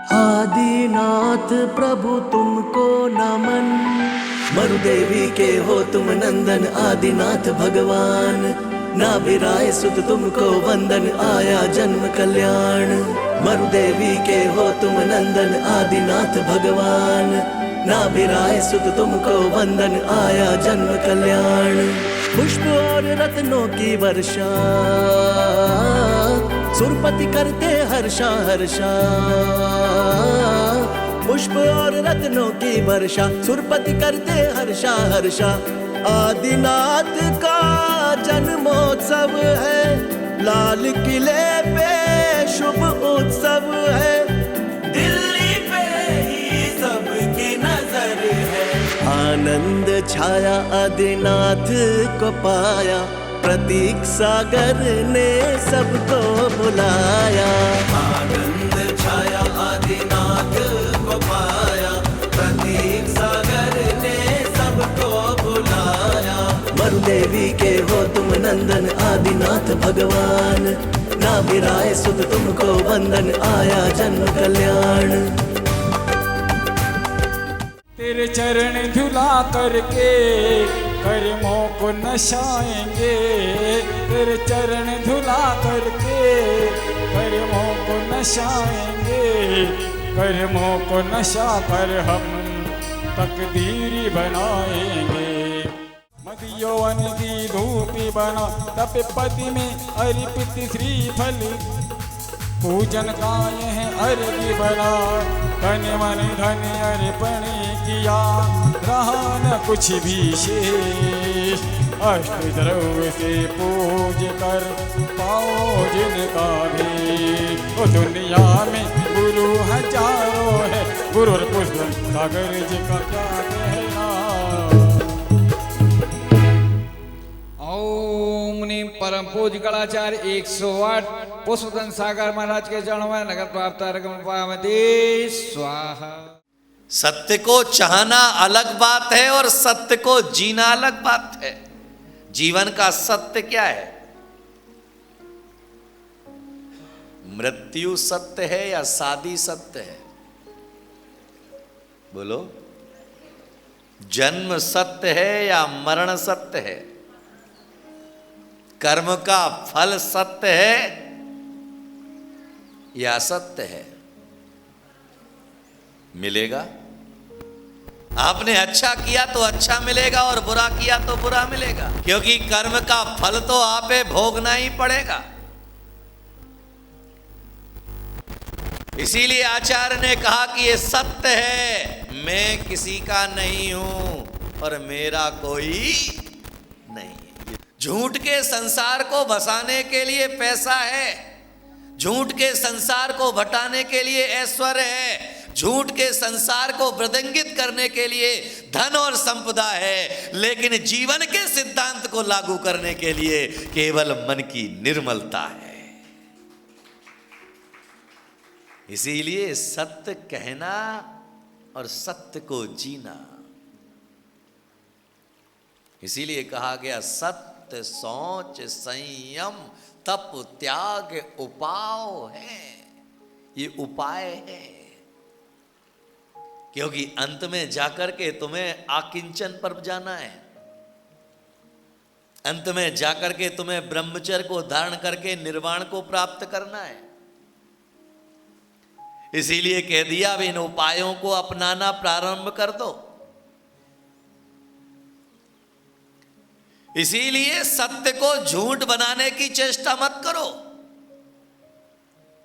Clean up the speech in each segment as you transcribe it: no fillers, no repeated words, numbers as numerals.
आदिनाथ प्रभु तुमको नमन, मरुदेवी के हो तुम नंदन आदिनाथ भगवान। नाभिराय सुत तुमको वंदन आया जन्म कल्याण, मरुदेवी के हो तुम नंदन आदिनाथ भगवान। नाभिराय सुत तुमको वंदन आया जन्म कल्याण। पुष्प और रत्नों की वर्षा सुरपति करते हर्षा हर्षा, पुष्प और रत्नों की वर्षा सुरपति करते हर्षा हर्षा। आदिनाथ का जन्मोत्सव है, लाल किले पे शुभ उत्सव है, दिल्ली पे ही सबकी नजर है। आनंद छाया आदिनाथ को पाया, प्रतीक सागर ने सबको बुलाया। आनंद छाया आदिनाथ को पाया, प्रतीक सागर ने सबको बुलाया। मरुदेवी के हो तुम नंदन आदिनाथ भगवान, नाभिराय सुत तुमको वंदन आया जन्म कल्याण। तेरे चरण धुला करके कर्मों को नशाएंगे, तेरे चरण धुला करके कर्मों को नशाएंगे। कर्मों को नशा कर हम तकदीर बनाएंगे। मद यौवन की धूपी बना तप पति में अर्पित श्रीफल, पूजन का यह अर्घ्य बना तन मन धन अर्पण किया। रहा न कुछ भी शेष, अष्ट द्रव्य से पूज कर पाओ जिनका भी। ओ दुनिया में गुरु हजारों है, गुरु और पुष्प सागर जी का क्या कहना। ओम नीम परम पूज्य गणाचार्य 108 पुष्पदन सागर महाराज के चरणों में नगर प्राप्त पावती स्वाहा। सत्य को चाहना अलग बात है और सत्य को जीना अलग बात है। जीवन का सत्य क्या है? मृत्यु सत्य है या शादी सत्य है? बोलो। जन्म सत्य है या मरण सत्य है? कर्म का फल सत्य है या असत्य है? मिलेगा। आपने अच्छा किया तो अच्छा मिलेगा और बुरा किया तो बुरा मिलेगा, क्योंकि कर्म का फल तो आपे भोगना ही पड़ेगा। इसीलिए आचार्य ने कहा कि ये सत्य है, मैं किसी का नहीं हूं और मेरा कोई नहीं। झूठ के संसार को बसाने के लिए पैसा है, झूठ के संसार को भटाने के लिए ऐश्वर्य है, झूठ के संसार को वृद्धिंगित करने के लिए धन और संपदा है, लेकिन जीवन के सिद्धांत को लागू करने के लिए केवल मन की निर्मलता है। इसीलिए सत्य कहना और सत्य को जीना। इसीलिए कहा गया सत्य सोच संयम तप त्याग उपाय है। ये उपाय है, क्योंकि अंत में जाकर के तुम्हें आकिंचन पर जाना है। अंत में जाकर के तुम्हें ब्रह्मचर्य को धारण करके निर्वाण को प्राप्त करना है। इसीलिए कह दिया अब इन उपायों को अपनाना प्रारंभ कर दो। इसीलिए सत्य को झूठ बनाने की चेष्टा मत करो।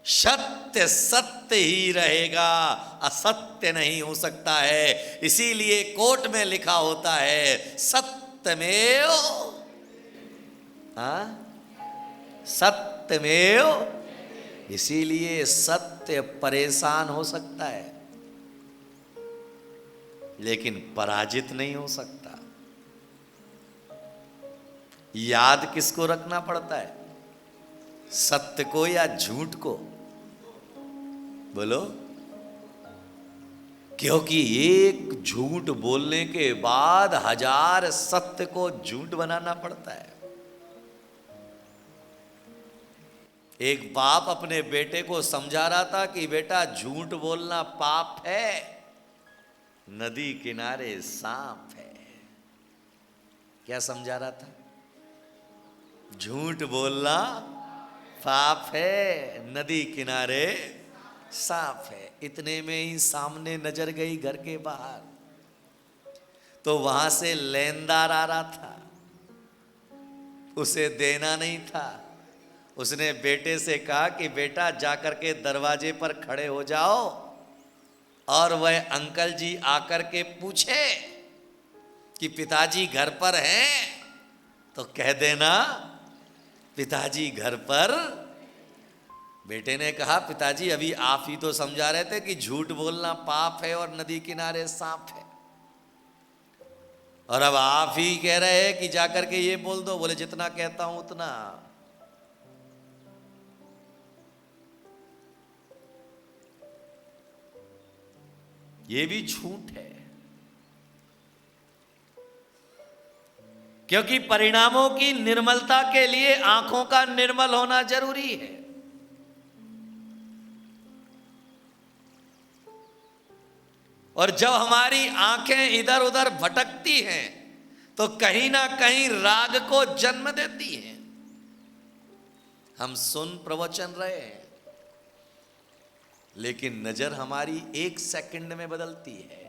सत्य सत्य ही रहेगा, असत्य नहीं हो सकता है। इसीलिए कोर्ट में लिखा होता है सत्यमेव, सत्यमेव। इसीलिए सत्य परेशान हो सकता है, लेकिन पराजित नहीं हो सकता। याद किसको रखना पड़ता है? सत्य को या झूठ को? बोलो। क्योंकि एक झूठ बोलने के बाद 1000 सत्य को झूठ बनाना पड़ता है। एक बाप अपने बेटे को समझा रहा था कि बेटा झूठ बोलना पाप है, नदी किनारे सांप है। क्या समझा रहा था? झूठ बोलना पाप है, नदी किनारे सांप है। इतने में ही सामने नजर गई घर के बाहर, तो वहां से लेनदार आ रहा था, उसे देना नहीं था। उसने बेटे से कहा कि बेटा जाकर के दरवाजे पर खड़े हो जाओ और वह अंकल जी आकर के पूछे कि पिताजी घर पर हैं, तो कह देना पिताजी घर पर। बेटे ने कहा पिताजी अभी आप ही तो समझा रहे थे कि झूठ बोलना पाप है और नदी किनारे सांप है, और अब आप ही कह रहे हैं कि जाकर के ये बोल दो। बोले जितना कहता हूं उतना। ये भी झूठ है, क्योंकि परिणामों की निर्मलता के लिए आंखों का निर्मल होना जरूरी है। और जब हमारी आंखें इधर उधर भटकती हैं तो कहीं ना कहीं राग को जन्म देती हैं। हम सुन प्रवचन रहे हैं, लेकिन नजर हमारी एक सेकंड में बदलती है।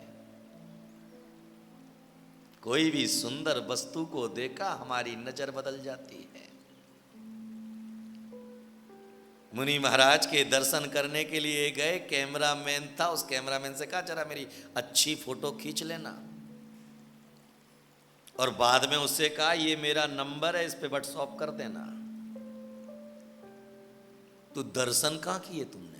कोई भी सुंदर वस्तु को देखा, हमारी नजर बदल जाती है। मुनि महाराज के दर्शन करने के लिए गए, कैमरामैन था। उस कैमरामैन से कहा जरा मेरी अच्छी फोटो खींच लेना, और बाद में उससे कहा ये मेरा नंबर है, इस पे व्हाट्सएप कर देना। तो दर्शन कहां किए तुमने?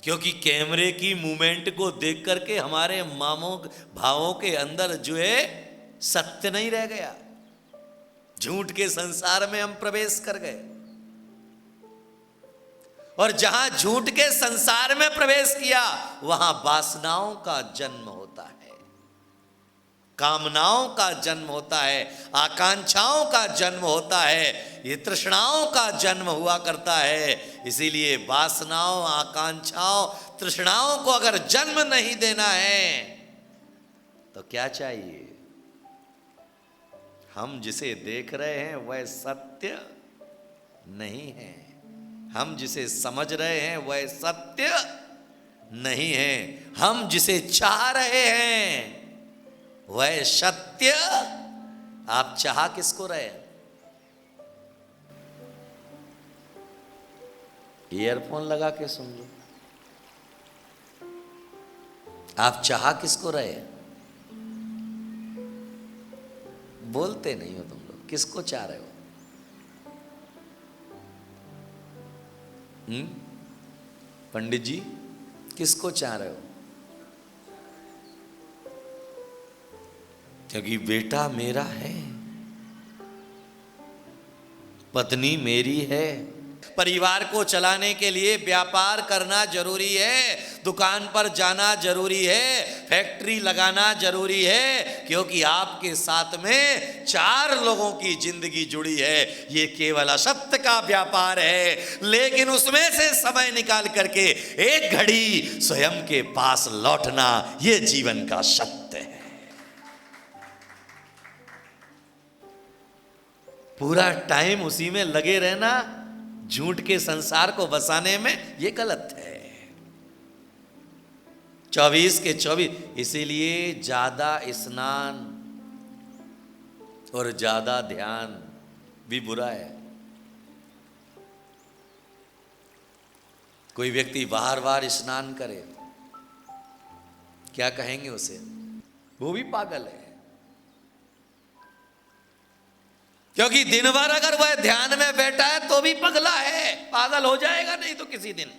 क्योंकि कैमरे की मूवमेंट को देख करके हमारे मामों भावों के अंदर जो है सत्य नहीं रह गया। झूठ के संसार में हम प्रवेश कर गए, और जहां झूठ के संसार में प्रवेश किया वहां वासनाओं का जन्म होता है, कामनाओं का जन्म होता है, आकांक्षाओं का जन्म होता है, ये तृष्णाओं का जन्म हुआ करता है। इसीलिए वासनाओं, आकांक्षाओं, तृष्णाओं को अगर जन्म नहीं देना है तो क्या चाहिए? हम जिसे देख रहे हैं वह सत्य नहीं है, हम जिसे समझ रहे हैं वह सत्य नहीं है, हम जिसे चाह रहे हैं वह सत्य। आप चाह किसको रहे हैं? ईयरफोन लगा के सुन लो। आप चाह किसको रहे हैं? बोलते नहीं हो तुम लोग, किसको चाह रहे हो? पंडित जी किसको चाह रहे हो? क्योंकि बेटा मेरा है, पत्नी मेरी है, परिवार को चलाने के लिए व्यापार करना जरूरी है, दुकान पर जाना जरूरी है, फैक्ट्री लगाना जरूरी है, क्योंकि आपके साथ में 4 लोगों की जिंदगी जुड़ी है। ये केवल असत्य का व्यापार है, लेकिन उसमें से समय निकाल करके एक घड़ी स्वयं के पास लौटना, ये जीवन का सत्य है। पूरा टाइम उसी में लगे रहना, झूठ के संसार को बसाने में, ये गलत है। 24 के 24। इसीलिए ज्यादा स्नान और ज्यादा ध्यान भी बुरा है। कोई व्यक्ति बार बार स्नान करे, क्या कहेंगे उसे? वो भी पागल है। क्योंकि दिन भर अगर वह ध्यान में बैठा है तो भी पगला है, पागल हो जाएगा नहीं तो किसी दिन।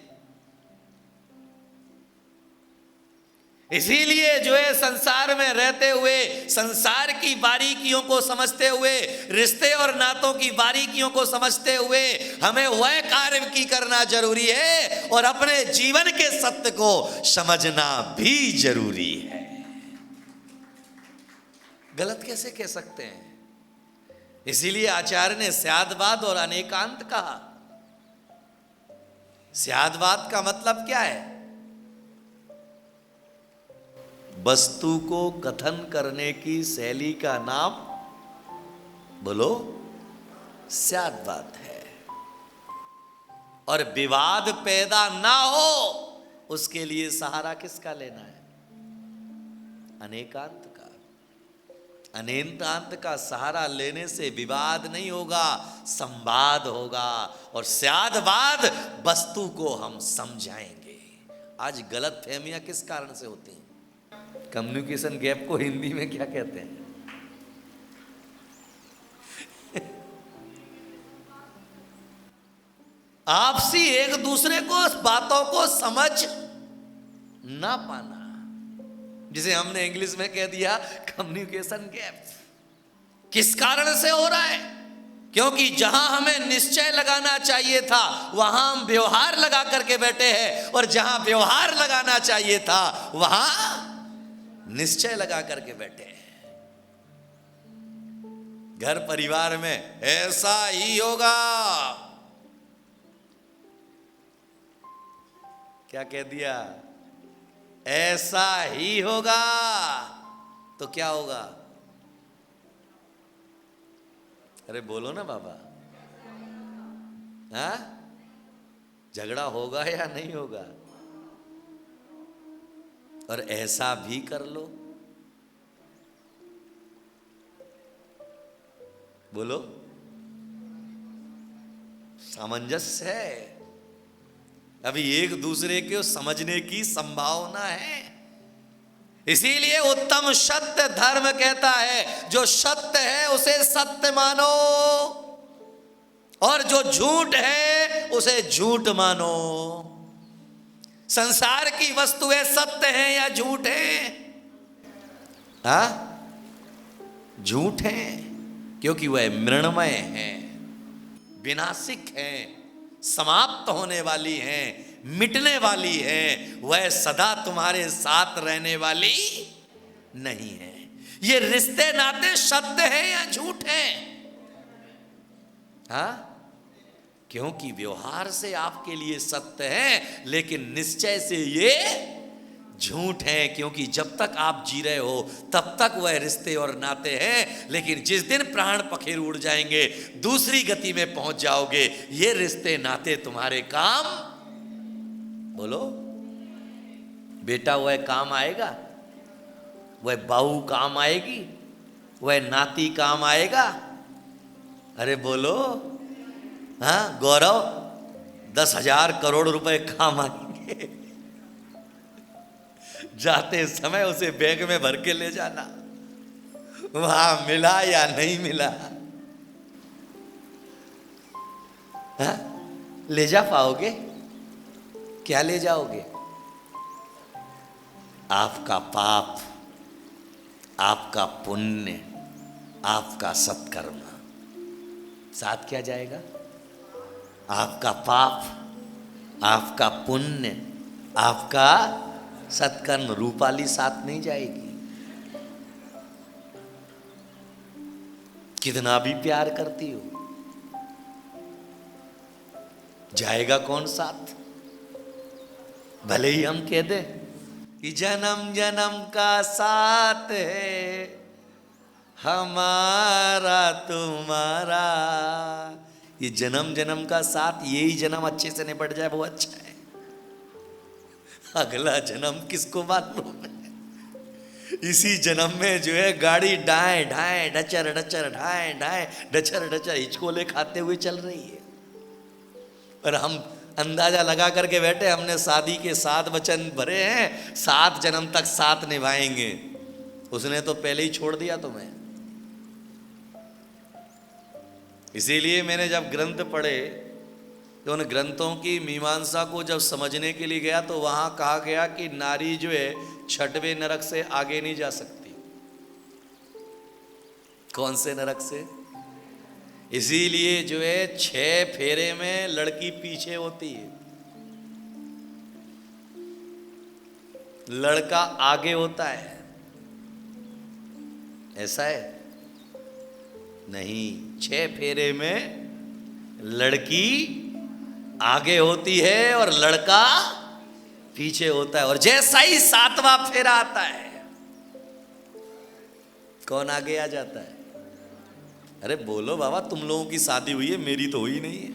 इसीलिए जो है संसार में रहते हुए, संसार की बारीकियों को समझते हुए, रिश्ते और नातों की बारीकियों को समझते हुए हमें वह कार्य की करना जरूरी है, और अपने जीवन के सत्य को समझना भी जरूरी है। गलत कैसे कह सकते हैं? इसीलिए आचार्य ने स्यादवाद और अनेकांत कहा। स्यादवाद का मतलब क्या है? वस्तु को कथन करने की शैली का नाम बोलो स्यादवाद है। और विवाद पैदा ना हो उसके लिए सहारा किसका लेना है? अनेकांत का। अनेकांत का सहारा लेने से विवाद नहीं होगा, संवाद होगा। और स्यादवाद वस्तु को हम समझाएंगे। आज गलत फहमियां किस कारण से होती हैं? कम्युनिकेशन गैप को हिंदी में क्या कहते हैं? आपसी एक दूसरे को बातों को समझ ना पाना, जिसे हमने इंग्लिश में कह दिया कम्युनिकेशन गैप। किस कारण से हो रहा है? क्योंकि जहां हमें निश्चय लगाना चाहिए था वहां हम व्यवहार लगा करके बैठे हैं, और जहां व्यवहार लगाना चाहिए था वहां निश्चय लगा करके बैठे हैं। घर परिवार में ऐसा ही होगा, क्या कह दिया? ऐसा ही होगा। तो क्या होगा? अरे बोलो ना बाबा, हाँ? झगड़ा होगा या नहीं होगा? और ऐसा भी कर लो, बोलो, सामंजस्य है। अभी एक दूसरे को समझने की संभावना है। इसीलिए उत्तम सत्य धर्म कहता है, जो सत्य है उसे सत्य मानो, और जो झूठ है उसे झूठ मानो। संसार की वस्तुएं सत्य हैं या झूठ हैं? हाँ, झूठ हैं, क्योंकि वह मृण्मय हैं, विनाशिक हैं, समाप्त होने वाली हैं, मिटने वाली हैं। वह सदा तुम्हारे साथ रहने वाली नहीं है। ये रिश्ते नाते सत्य हैं या झूठ हैं? हाँ, क्योंकि व्यवहार से आपके लिए सत्य है, लेकिन निश्चय से ये झूठ है। क्योंकि जब तक आप जी रहे हो तब तक वह रिश्ते और नाते हैं, लेकिन जिस दिन प्राण पखेर उड़ जाएंगे, दूसरी गति में पहुंच जाओगे, ये रिश्ते नाते तुम्हारे काम, बोलो, बेटा वह काम आएगा, वह बहू काम आएगी, वह नाती काम आएगा। अरे बोलो, हाँ गौरव, 10,000 करोड़ रुपए काम आएंगे। जाते समय उसे बैग में भर के ले जाना, वहां मिला या नहीं मिला, हा? ले जा पाओगे? क्या ले जाओगे? आपका पाप, आपका पुण्य, आपका सत्कर्म। साथ क्या जाएगा? आपका पाप, आपका पुण्य, आपका सत्कर्म। रूपाली साथ नहीं जाएगी। कितना भी प्यार करती हो, जाएगा कौन साथ? भले ही हम कह दे कि जन्म जन्म का साथ है हमारा तुम्हारा, ये जन्म जन्म का साथ, यही जन्म अच्छे से निपट जाए वो अच्छा है। अगला जन्म किसको मालूम है? इसी जन्म में जो है गाड़ी डाए ढाए डचर डचर ढाए ढाए डचर डचर हिचकोले खाते हुए चल रही है, और हम अंदाजा लगा करके बैठे, हमने शादी के 7 वचन भरे हैं, 7 जन्म तक साथ निभाएंगे। उसने तो पहले ही छोड़ दिया तुम्हें। इसीलिए मैंने जब ग्रंथ पढ़े तो उन ग्रंथों की मीमांसा को जब समझने के लिए गया तो वहां कहा गया कि नारी जो है 6वें नरक से आगे नहीं जा सकती। कौन से नरक से? इसीलिए जो है 6 फेरे में लड़की पीछे होती है, लड़का आगे होता है। ऐसा है नहीं, 6 फेरे में लड़की आगे होती है और लड़का पीछे होता है, और जैसा ही 7वां फेरा आता है कौन आगे आ जाता है? अरे बोलो बाबा, तुम लोगों की शादी हुई है, मेरी तो हुई नहीं है।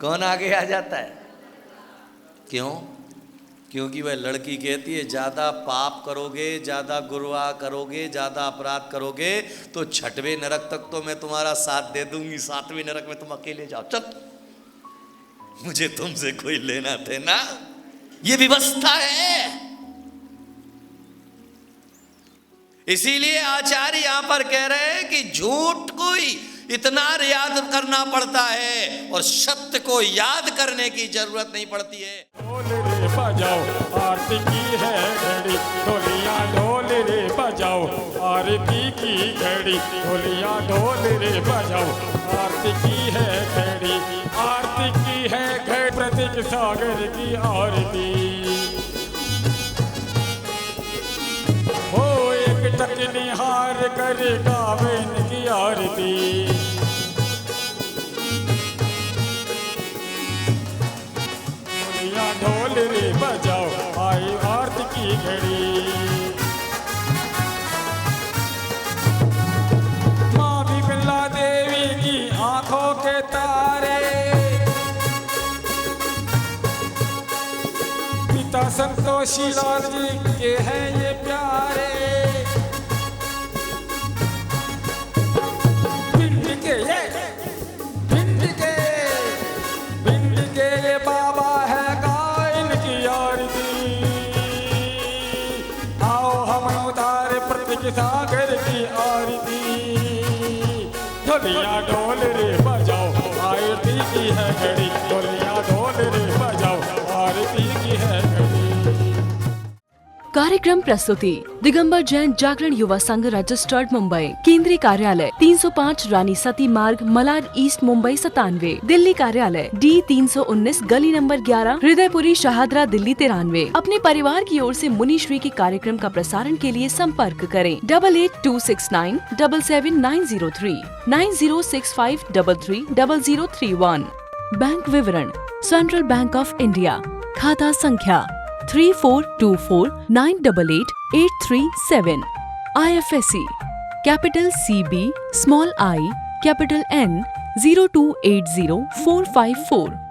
कौन आगे आ जाता है? क्यों? क्योंकि वह लड़की कहती है ज्यादा पाप करोगे, ज्यादा गुरुआ करोगे, ज्यादा अपराध करोगे तो 6वें नरक तक तो मैं तुम्हारा साथ दे दूंगी, 7वें नरक में तुम अकेले जाओ, चल मुझे तुमसे कोई लेना देना। ये व्यवस्था है। इसीलिए आचार्य यहां पर कह रहे हैं कि झूठ को ही इतना याद करना पड़ता है और सत्य को याद करने की जरूरत नहीं पड़ती है। ढोल रे बजाओ आरती की है घड़ी, ढोलिया ढोल रे बजाओ आरती की घड़ी, ढोलिया ढोल रे बजाओ आरती की है घड़ी, आरती की है घड़ी प्रतीक सागर की आरती। हो एक टक निहार कर गावे की आरती, ढोल रे बजाओ आई आरती की घड़ी। माँ विमला देवी की आंखों के तारे, पिता संतोषी लाल जी के हैं ये प्यारे, भिंड के ये बाबा है गायन की आरती। आओ हम उतारे प्रतीक सागर की आरती, ढोलिया ढोल रे बजाओ आरती की है घड़ी, ढोलिया ढोल रे बजाओ आरती की है घड़ी। कार्यक्रम प्रस्तुति दिगंबर जैन जागरण युवा संघ रजिस्टर्ड मुंबई, केंद्रीय कार्यालय 305 रानी सती मार्ग, मलाड ईस्ट, मुंबई 97। दिल्ली कार्यालय D319 गली नंबर 11, हृदयपुरी, शाहदरा, दिल्ली 93। अपने परिवार की ओर से मुनिश्री के कार्यक्रम का प्रसारण के लिए संपर्क करें 882697 77903 9065330031। बैंक विवरण सेंट्रल बैंक ऑफ इंडिया, खाता संख्या 3424988837। IFSC capital CB small I capital N 0280454।